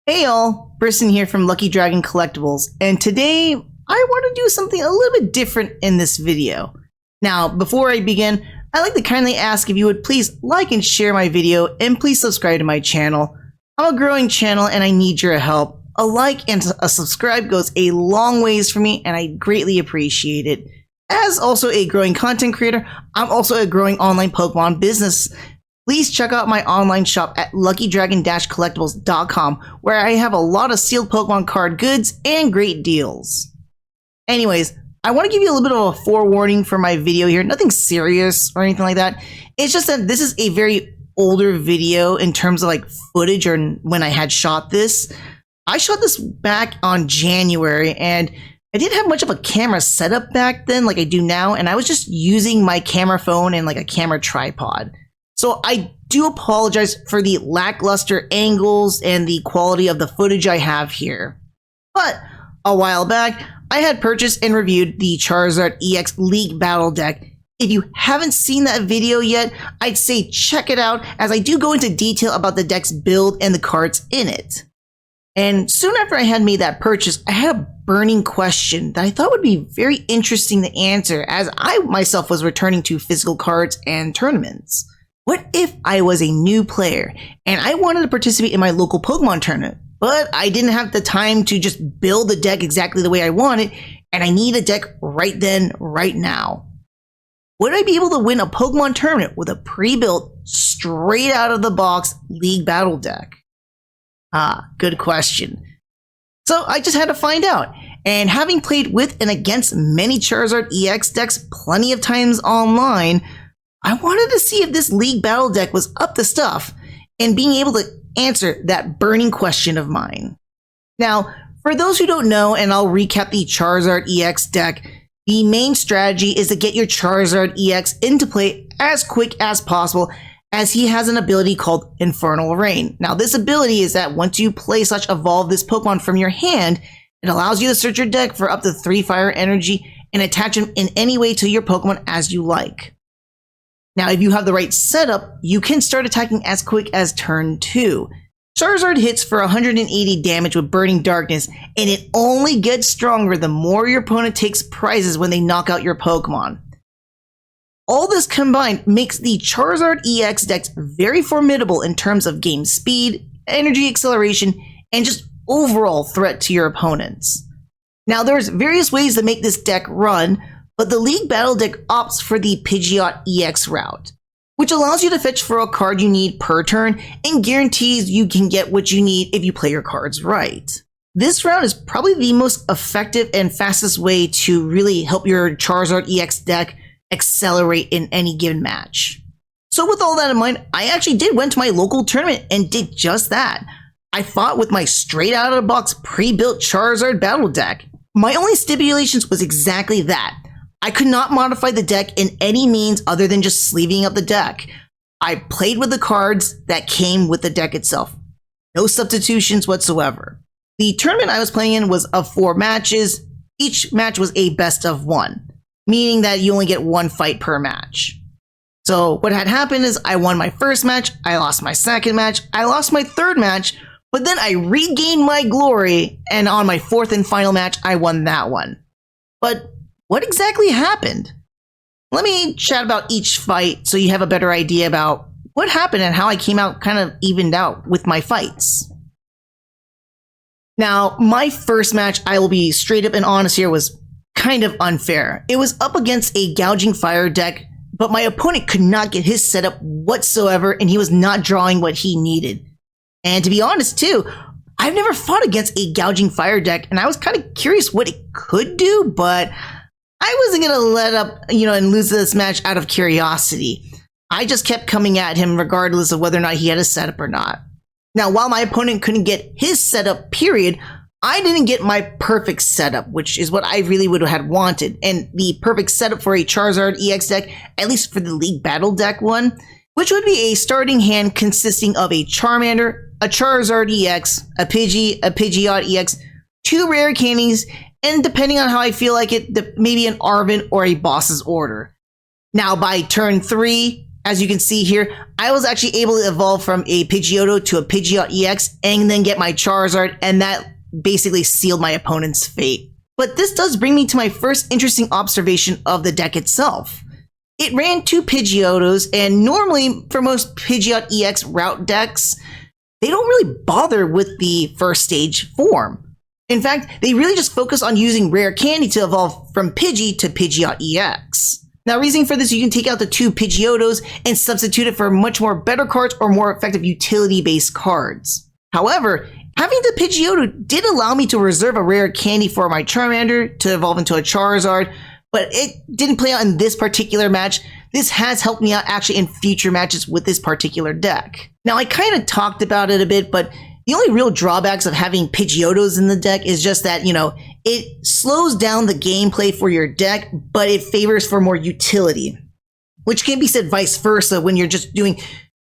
Hey y'all, Briston here from Lucky Dragon Collectibles, and today I want to do something a little bit different in this video. Now, before I begin, I'd like to kindly ask if you would please like and share my video, and please subscribe to my channel. I'm a growing channel and I need your help. A like and a subscribe goes a long ways for me, and I greatly appreciate it. As also a growing content creator, I'm also a growing online Pokemon business. Please check out my online shop at luckydragon-collectibles.com, where I have a lot of sealed Pokemon card goods and great deals. Anyways, I want to give you a little bit of a forewarning for my video here. Nothing serious or anything like that. It's just that this is a very older video in terms of like footage or when I had shot this. I shot this back on January, and I didn't have much of a camera setup back then like I do now, and I was just using my camera phone and like a camera tripod. So I do apologize for the lackluster angles and the quality of the footage I have here. But a while back, I had purchased and reviewed the Charizard EX League Battle Deck. If you haven't seen that video yet, I'd say check it out, as I do go into detail about the deck's build and the cards in it. And soon after I had made that purchase, I had a burning question that I thought would be very interesting to answer, as I myself was returning to physical cards and tournaments. What if I was a new player and I wanted to participate in my local Pokemon tournament, but I didn't have the time to just build the deck exactly the way I wanted, and I need a deck right then, right now? Would I be able to win a Pokemon tournament with a pre-built, straight out of the box League Battle deck? Good question. So I just had to find out. And having played with and against many Charizard EX decks plenty of times online, I wanted to see if this League Battle deck was up to stuff and being able to answer that burning question of mine. Now, for those who don't know, and I'll recap the Charizard EX deck, the main strategy is to get your Charizard EX into play as quick as possible, as he has an ability called Infernal Rain. Now, this ability is that once you play/evolve this Pokemon from your hand, it allows you to search your deck for up to 3 fire energy and attach them in any way to your Pokemon as you like. Now, if you have the right setup, you can start attacking as quick as turn 2. Charizard hits for 180 damage with Burning Darkness, and it only gets stronger the more your opponent takes prizes when they knock out your Pokemon. All this combined makes the Charizard EX decks very formidable in terms of game speed, energy acceleration, and just overall threat to your opponents. Now, there's various ways to make this deck run, but the League Battle deck opts for the Pidgeot EX route, which allows you to fetch for a card you need per turn and guarantees you can get what you need if you play your cards right. This route is probably the most effective and fastest way to really help your Charizard EX deck accelerate in any given match. So with all that in mind, I actually went to my local tournament and did just that. I fought with my straight out of the box pre-built Charizard Battle deck. My only stipulations was exactly that. I could not modify the deck in any means other than just sleeving up the deck. I played with the cards that came with the deck itself. No substitutions whatsoever. The tournament I was playing in was of 4 matches. Each match was a best of 1, meaning that you only get 1 fight per match. So what had happened is I won my first match, I lost my second match, I lost my third match, but then I regained my glory, and on my 4th and final match, I won that one. But what exactly happened? Let me chat about each fight so you have a better idea about what happened and how I came out kind of evened out with my fights. Now, my first match, I will be straight up and honest here, was kind of unfair. It was up against a Gouging Fire deck, but my opponent could not get his setup whatsoever, and he was not drawing what he needed. And to be honest too, I've never fought against a Gouging Fire deck, and I was kind of curious what it could do, but I wasn't going to let up, and lose this match out of curiosity. I just kept coming at him regardless of whether or not he had a setup or not. Now, while my opponent couldn't get his setup, period, I didn't get my perfect setup, which is what I really would have wanted. And the perfect setup for a Charizard EX deck, at least for the League Battle deck one, which would be a starting hand consisting of a Charmander, a Charizard EX, a Pidgey, a Pidgeot EX, 2 rare candies, and depending on how I feel like it, maybe an Arvin or a Boss's Order. Now, by turn 3, As you can see here, I was actually able to evolve from a Pidgeotto to a Pidgeot EX and then get my Charizard, and that basically sealed my opponent's fate. But this does bring me to my first interesting observation of the deck itself. It ran 2 Pidgeottos, and normally for most Pidgeot EX route decks, they don't really bother with the first stage form. In fact, they really just focus on using rare candy to evolve from Pidgey to Pidgeot EX. Now, reasoning for this, you can take out the 2 Pidgeottos and substitute it for much more better cards or more effective utility-based cards. However, having the Pidgeotto did allow me to reserve a rare candy for my Charmander to evolve into a Charizard, but it didn't play out in this particular match. This has helped me out actually in future matches with this particular deck. Now, I kind of talked about it a bit, but the only real drawbacks of having Pidgeottos in the deck is just that, it slows down the gameplay for your deck, but it favors for more utility, which can be said vice versa when you're just doing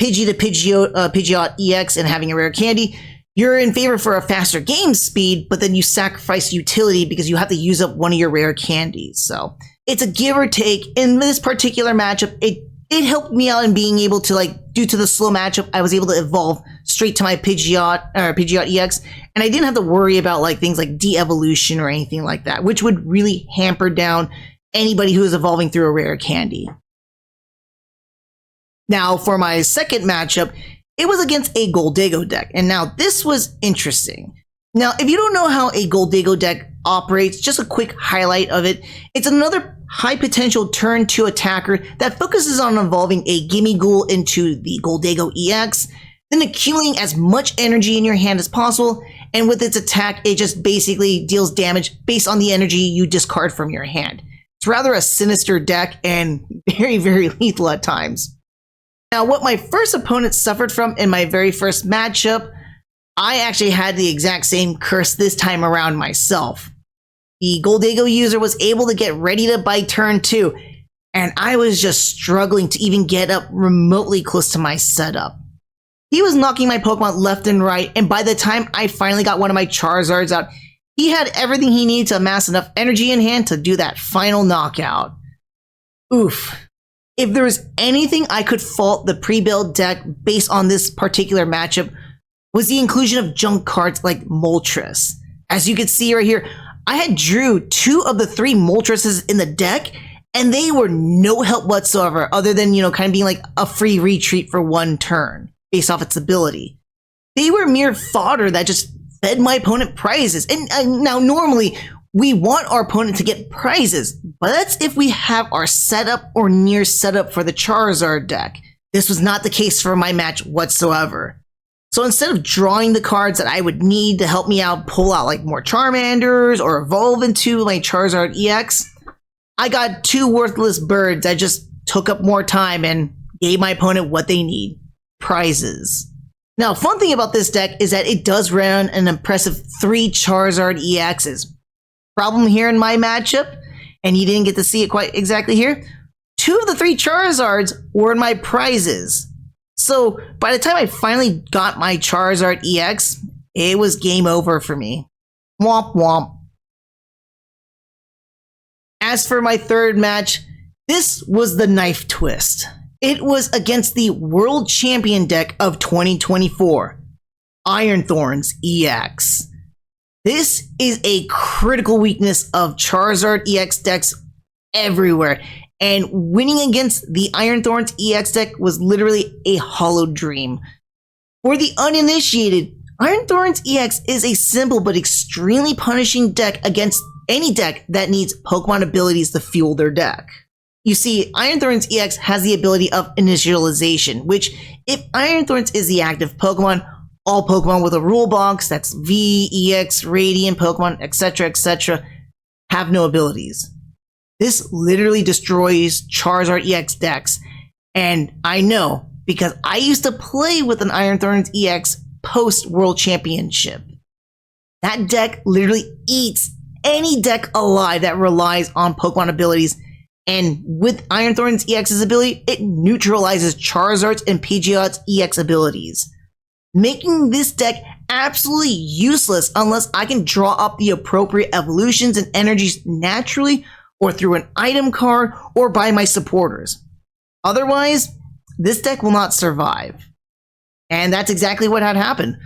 Pidgey to Pidgeot EX and having a rare candy. You're in favor for a faster game speed, but then you sacrifice utility because you have to use up one of your rare candies. So it's a give or take. In this particular matchup, it helped me out in being able to, due to the slow matchup, I was able to evolve straight to my Pidgeot EX, and I didn't have to worry about things like de-evolution or anything like that, which would really hamper down anybody who is evolving through a rare candy. Now, for my second matchup, it was against a Goldago deck, and now this was interesting. Now, if you don't know how a Goldago deck operates, just a quick highlight of it. It's another high potential turn 2 attacker that focuses on evolving a Gimmighoul into the Goldago EX, then accumulating as much energy in your hand as possible, and with its attack, it just basically deals damage based on the energy you discard from your hand. It's rather a sinister deck and very, very lethal at times. Now, what my first opponent suffered from in my very first matchup, I actually had the exact same curse this time around myself. The Goldago user was able to get ready to bite turn 2, and I was just struggling to even get up remotely close to my setup. He was knocking my Pokemon left and right, and by the time I finally got one of my Charizards out, he had everything he needed to amass enough energy in hand to do that final knockout. Oof. If there was anything I could fault the pre-built deck based on this particular matchup, was the inclusion of junk cards like Moltres. As you can see right here, I had drew 2 of the 3 Moltreses in the deck, and they were no help whatsoever, other than, kind of being like a free retreat for 1 turn, based off its ability. They were mere fodder that just fed my opponent prizes. And now normally, we want our opponent to get prizes, but that's if we have our setup or near setup for the Charizard deck. This was not the case for my match whatsoever. So instead of drawing the cards that I would need to help me out, pull out more Charmanders or evolve into my Charizard EX, I got 2 worthless birds that just took up more time and gave my opponent what they need: prizes. Now, fun thing about this deck is that it does run an impressive 3 Charizard EXs. Problem here in my matchup, and you didn't get to see it quite exactly here, 2 of the 3 Charizards were in my prizes. So by the time I finally got my Charizard EX, it was game over for me. Womp womp. As for my third match, this was the knife twist. It was against the World Champion deck of 2024, Iron Thorns EX. This is a critical weakness of Charizard EX decks everywhere, and winning against the Iron Thorns EX deck was literally a hollow dream. For the uninitiated, Iron Thorns EX is a simple but extremely punishing deck against any deck that needs Pokemon abilities to fuel their deck. You see, Iron Thorns EX has the ability of initialization, which, if Iron Thorns is the active Pokemon, all Pokemon with a rule box, that's V, EX, Radiant Pokemon, etc., have no abilities. This literally destroys Charizard EX decks, and I know because I used to play with an Iron Thorns EX post-World Championship. That deck literally eats any deck alive that relies on Pokemon abilities, and with Iron Thorns EX's ability, it neutralizes Charizard's and Pidgeot's EX abilities, making this deck absolutely useless unless I can draw up the appropriate evolutions and energies naturally or through an item card or by my supporters. Otherwise, this deck will not survive. And that's exactly what had happened.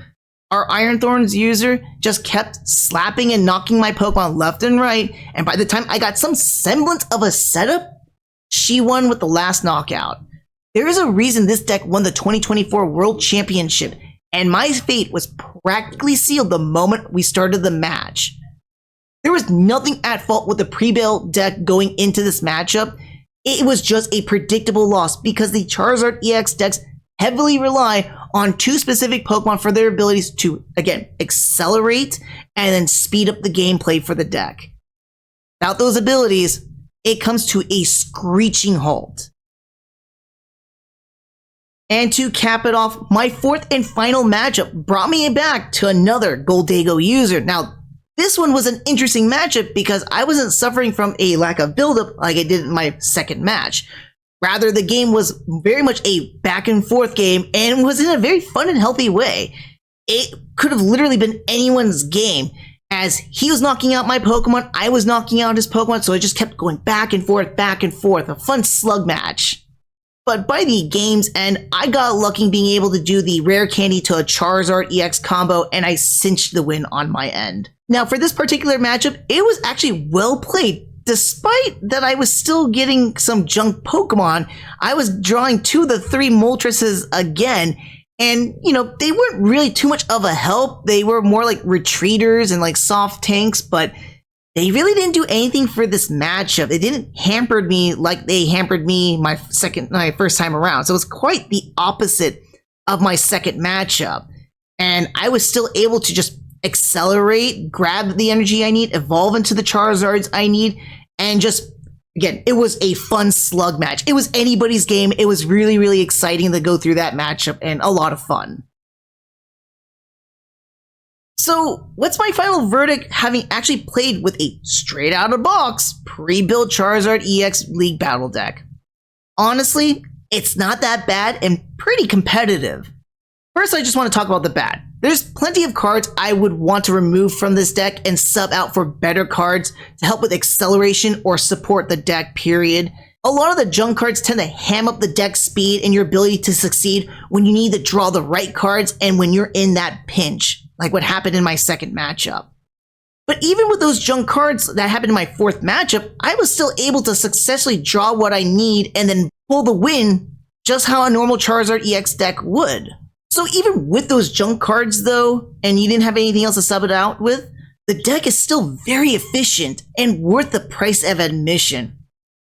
Our Iron Thorns user just kept slapping and knocking my Pokemon left and right, and by the time I got some semblance of a setup, she won with the last knockout. There is a reason this deck won the 2024 World Championship, and my fate was practically sealed the moment we started the match. There was nothing at fault with the pre-built deck going into this matchup. It was just a predictable loss because the Charizard EX decks heavily rely on two specific Pokemon for their abilities to, again, accelerate and then speed up the gameplay for the deck. Without those abilities, it comes to a screeching halt. And to cap it off, my fourth and final matchup brought me back to another Goldago user. Now, this one was an interesting matchup because I wasn't suffering from a lack of buildup like I did in my second match. Rather, the game was very much a back and forth game and was in a very fun and healthy way. It could have literally been anyone's game. As he was knocking out my Pokemon, I was knocking out his Pokemon, so it just kept going back and forth, a fun slug match. But by the game's end, I got lucky being able to do the rare candy to a Charizard EX combo, and I cinched the win on my end. Now, for this particular matchup, it was actually well played. Despite that I was still getting some junk Pokemon, I was drawing 2 of the 3 Moltres again, and, you know, they weren't really too much of a help. They were more like retreaters and like soft tanks, but they really didn't do anything for this matchup. They didn't hamper me like they hampered me my first time around. So it was quite the opposite of my second matchup. And I was still able to just accelerate, grab the energy I need, evolve into the Charizards I need, and just, again, it was a fun slug match. It was anybody's game. It was really, really exciting to go through that matchup and a lot of fun. So, what's my final verdict having actually played with a straight out of box pre-built Charizard EX League Battle deck? Honestly, it's not that bad and pretty competitive. First, I just want to talk about the bad. There's plenty of cards I would want to remove from this deck and sub out for better cards to help with acceleration or support the deck, period. A lot of the junk cards tend to ham up the deck speed and your ability to succeed when you need to draw the right cards and when you're in that pinch, like what happened in my second matchup. But even with those junk cards that happened in my fourth matchup, I was still able to successfully draw what I need and then pull the win just how a normal Charizard EX deck would. So even with those junk cards though, and you didn't have anything else to sub it out with, the deck is still very efficient and worth the price of admission.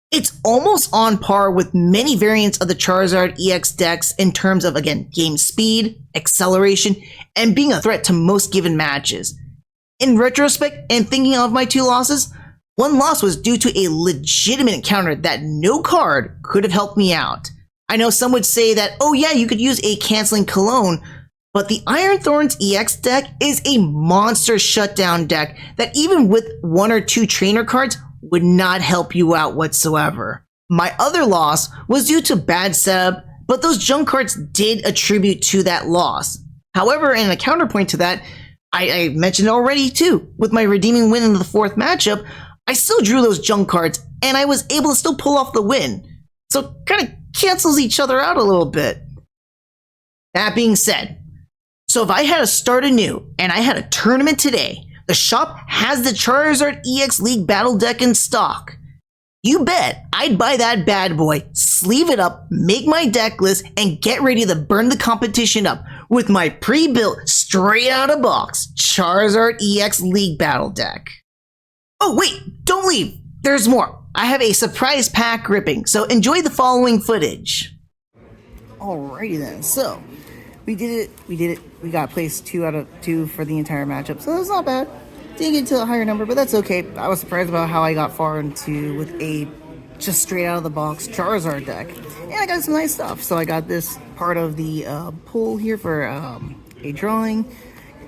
It's almost on par with many variants of the Charizard EX decks in terms of, again, game speed, acceleration, and being a threat to most given matches. In retrospect, and thinking of my 2 losses, one loss was due to a legitimate encounter that no card could have helped me out. I know some would say that, oh yeah, you could use a canceling cologne, but the Iron Thorns EX deck is a monster shutdown deck that even with 1 or 2 trainer cards would not help you out whatsoever. My other loss was due to bad setup, but those junk cards did attribute to that loss. However, in a counterpoint to that, I mentioned already too, with my redeeming win in the fourth matchup, I still drew those junk cards and I was able to still pull off the win. So kind of cancels each other out a little bit. That being said, so if I had to start anew and I had a tournament today, the shop has the Charizard EX League Battle deck in stock. You bet I'd buy that bad boy, sleeve it up, make my deck list, and get ready to burn the competition up with my pre-built, straight out of box Charizard EX League Battle deck. Oh wait, don't leave, there's more. I have a surprise pack ripping, so enjoy the following footage. Alrighty then, so we did it. We got placed 2 out of 2 for the entire matchup, so that's not bad. Didn't get to a higher number, but that's okay. I was surprised about how I got far into with a just straight out of the box Charizard deck. And I got some nice stuff. So I got this part of the pull here for a drawing.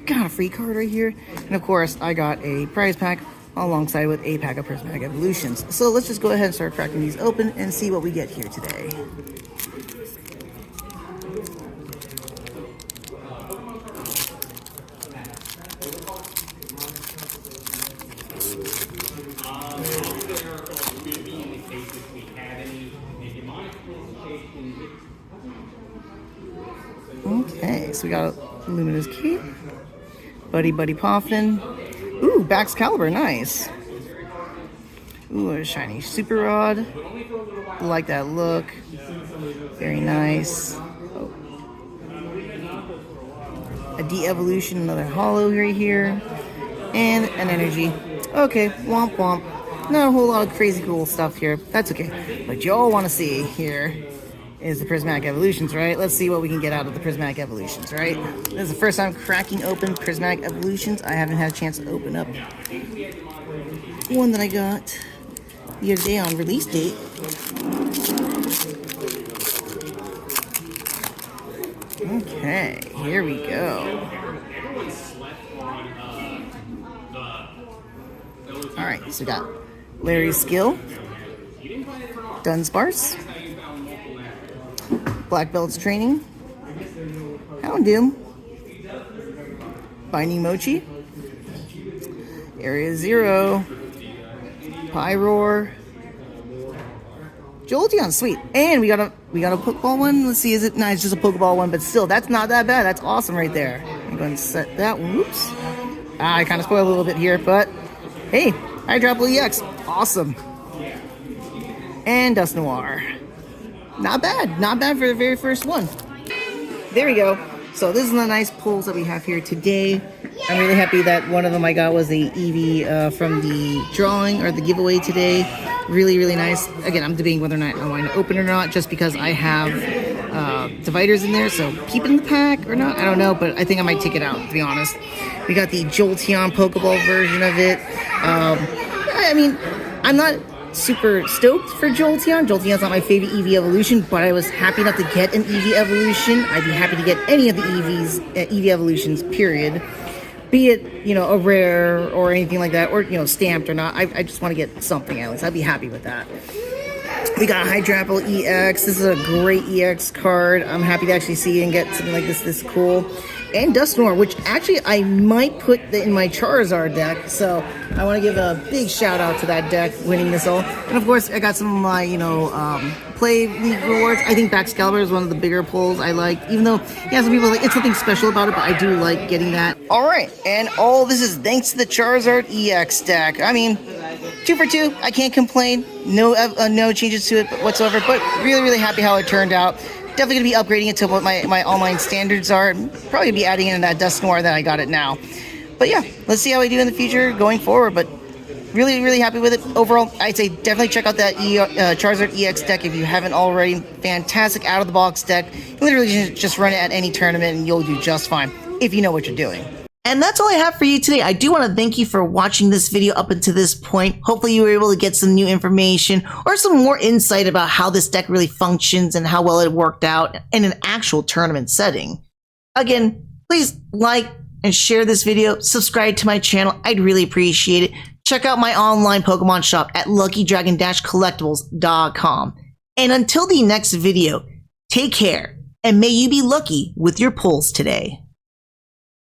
Got a free card right here. And of course, I got a prize pack alongside with a pack of Prismatic Evolutions. So let's just go ahead and start cracking these open and see what we get here today. so we got a Luminous Cape. Buddy Poffin. Ooh, Bax Caliber, nice. Ooh, a shiny Super Rod. Like that look. Very nice. Oh. A De-Evolution, another holo right here. And an energy. Okay, womp womp. Not a whole lot of crazy cool stuff here. That's okay. What y'all want to see here is the Prismatic Evolutions, right? Let's see what we can get out of the Prismatic Evolutions, right? This is the first time cracking open Prismatic Evolutions. I haven't had a chance to open up one that I got the other day on release date. Okay, here we go. Alright, so we got Larry's Skill, Dunsparce, Black Belt's Training, Houndoom, Binding Mochi, Area Zero, Pyroar, Jolteon, sweet. And we got a Pokeball one. Let's see, is it? No, it's just a Pokeball one, but still, that's not that bad. That's awesome right there. I'm going to set that one. Oops. I kind of spoiled a little bit here, but hey, Hydropple EX, awesome. And Dust Noir. Not bad for the very first one. There we go. So this is the nice pulls that we have here today. I'm really happy that one of them I got was the Eevee from the drawing or the giveaway today. Really nice. Again, I'm debating whether or not I want to open it or not, just because I have dividers in there. So keep it in the pack or not, I don't know, but I think I might take it out, to be honest. We got the Jolteon Pokeball version of it. I mean, I'm not super stoked for Jolteon. Jolteon's not my favorite Eevee evolution, but I was happy enough to get an Eevee evolution. I'd be happy to get any of the Eevee evolutions, period. Be it, you know, a rare or anything like that, or, you know, stamped or not. I just want to get something else. I'd be happy with that. We got Hydrapple EX. This is a great EX card. I'm happy to actually see and get something like this cool. And Dusknoir, which actually I might put in my Charizard deck. So I want to give a big shout out to that deck winning this all. And of course, I got some of my, you know, Play League rewards. I think Excalibur is one of the bigger pulls I like. Even though, yeah, some people like it's something special about it, but I do like getting that. All right, and all this is thanks to the Charizard EX deck. I mean, 2 for 2. I can't complain. No changes to it whatsoever. But really happy how it turned out. Definitely going to be upgrading it to what my online standards are. Probably be adding in that Dusknoir that I got it now. But yeah, let's see how I do in the future going forward. But really happy with it. Overall, I'd say definitely check out that Charizard EX deck if you haven't already. Fantastic out-of-the-box deck. You literally just run it at any tournament and you'll do just fine if you know what you're doing. And that's all I have for you today. I do want to thank you for watching this video up until this point. Hopefully you were able to get some new information or some more insight about how this deck really functions and how well it worked out in an actual tournament setting. Again, please like and share this video. Subscribe to my channel. I'd really appreciate it. Check out my online Pokemon shop at luckydragon-collectibles.com. And until the next video, take care and may you be lucky with your pulls today.